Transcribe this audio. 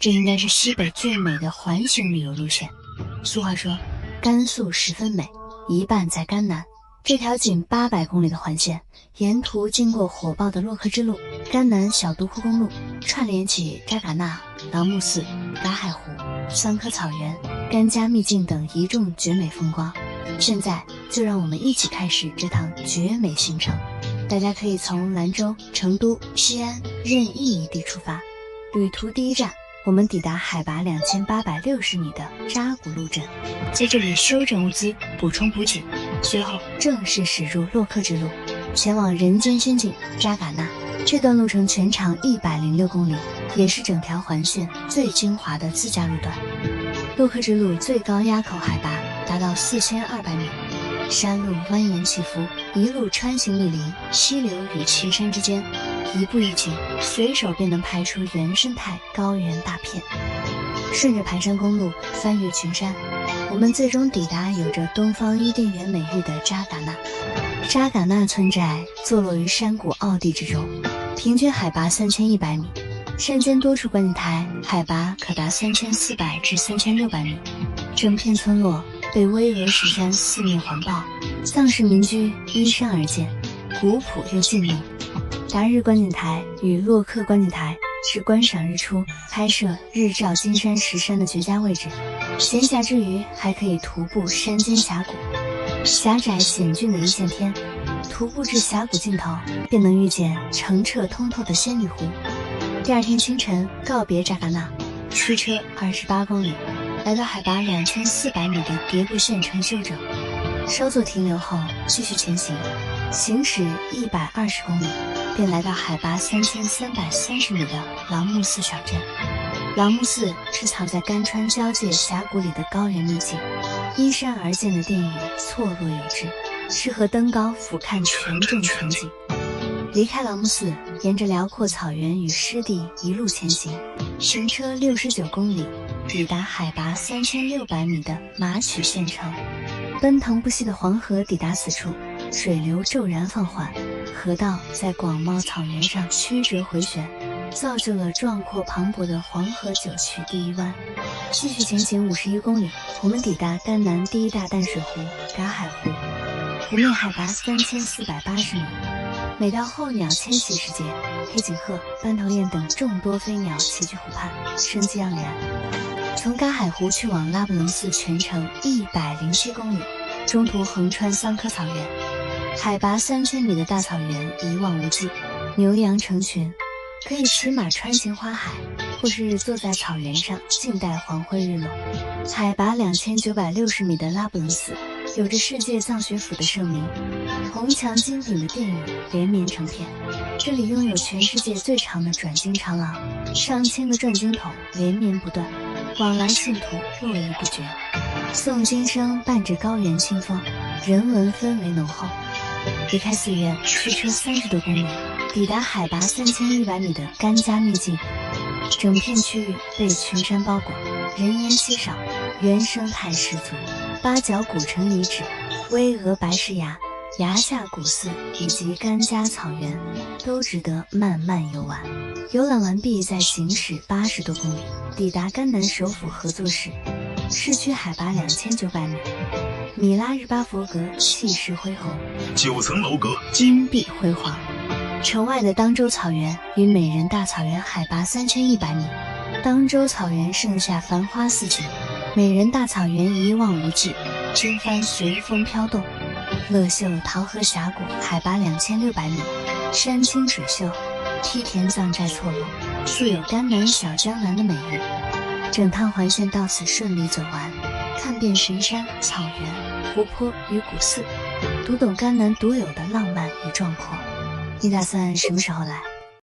这应该是西北最美的环形旅游路线。俗话说，甘肃十分美，一半在甘南。这条仅800公里的环线，沿途经过火爆的洛克之路、甘南小都护公路，串联起扎尕那、朗木寺、嘎海湖、桑科草原、甘家秘境等一众绝美风光。现在就让我们一起开始这趟绝美行程。大家可以从兰州、成都、西安任意一地出发。旅途第一站，我们抵达海拔2860米的扎古路镇，在这里休整物资，补充补给，随后正式驶入洛克之路，前往人间仙境扎尕那。这段路程全长106公里，也是整条环线最精华的自驾路段。洛克之路最高垭口海拔达到4200米，山路蜿蜒起伏，一路穿行密林，溪流与奇山之间，一步一景，随手便能拍出原生态高原大片。顺着盘山公路翻越群山，我们最终抵达有着东方伊甸园美誉的扎尕那。扎尕那村寨坐落于山谷坳地之中，平均海拔3100米，山间多处观景台海拔可达3400至3600米。整片村落被巍峨石山四面环抱，藏式民居依山而建，古朴又静谧。达日观景台与洛克观景台是观赏日出、拍摄日照金山石山的绝佳位置。闲暇之余，还可以徒步山间峡谷。狭窄险峻的一线天，徒步至峡谷尽头，便能遇见澄澈通透的仙女湖。第二天清晨，告别扎尕那，驱车28公里，来到海拔2400米的迭部县城休整。稍作停留后，继续前行，行驶120公里，便来到海拔3330米的朗木寺小镇。朗木寺是藏在甘川交界峡谷里的高原秘境，依山而建的殿宇错落有致，适合登高俯瞰全镇全景。离开朗木寺，沿着辽阔草原与湿地一路前行，行车69公里，抵达海拔3600米的马曲县城。奔腾不息的黄河抵达此处，水流骤然放缓，河道在广袤草原上曲折回旋，造就了壮阔磅礴的黄河九曲第一湾。继续前行51公里，我们抵达甘南第一大淡水湖嘎海湖，湖面海拔3480米。每到候鸟迁徙时节，黑颈鹤、斑头雁等众多飞鸟齐聚湖畔，生机盎然。从嘎海湖去往拉卜楞寺全程107公里，中途横穿桑科草原，海拔3000米的大草原一望无际，牛羊成群，可以骑马穿行花海，或是坐在草原上静待黄昏日落。海拔2960米的拉卜楞寺有着世界藏学府的盛名，红墙金顶的殿宇连绵成片，这里拥有全世界最长的转经长廊，上千个转经筒连绵不断，往来信徒络绎不绝。诵经声伴着高原清风，人文氛围浓厚。离开寺院，驱车30多公里，抵达海拔3100米的甘家秘境。整片区域被群山包裹，人烟稀少，原生态十足。八角古城遗址、巍峨白石崖、崖下古寺以及甘家草原都值得慢慢游玩。游览完毕，再行驶80多公里，抵达甘南首府合作市。市区海拔2900米，米拉日巴佛阁气势恢宏，9层楼阁，金碧辉煌。城外的当州草原与美人大草原海拔3100米，当州草原盛夏繁花似锦，美人大草原一望无际，经幡随风飘动。乐秀桃河峡谷海拔2600米，山清水秀，梯田藏寨错落，素有甘南小江南的美誉。整趟环线到此顺利走完，看遍神山、草原、湖泊与古寺，读懂甘南独有的浪漫与壮阔。你打算什么时候来？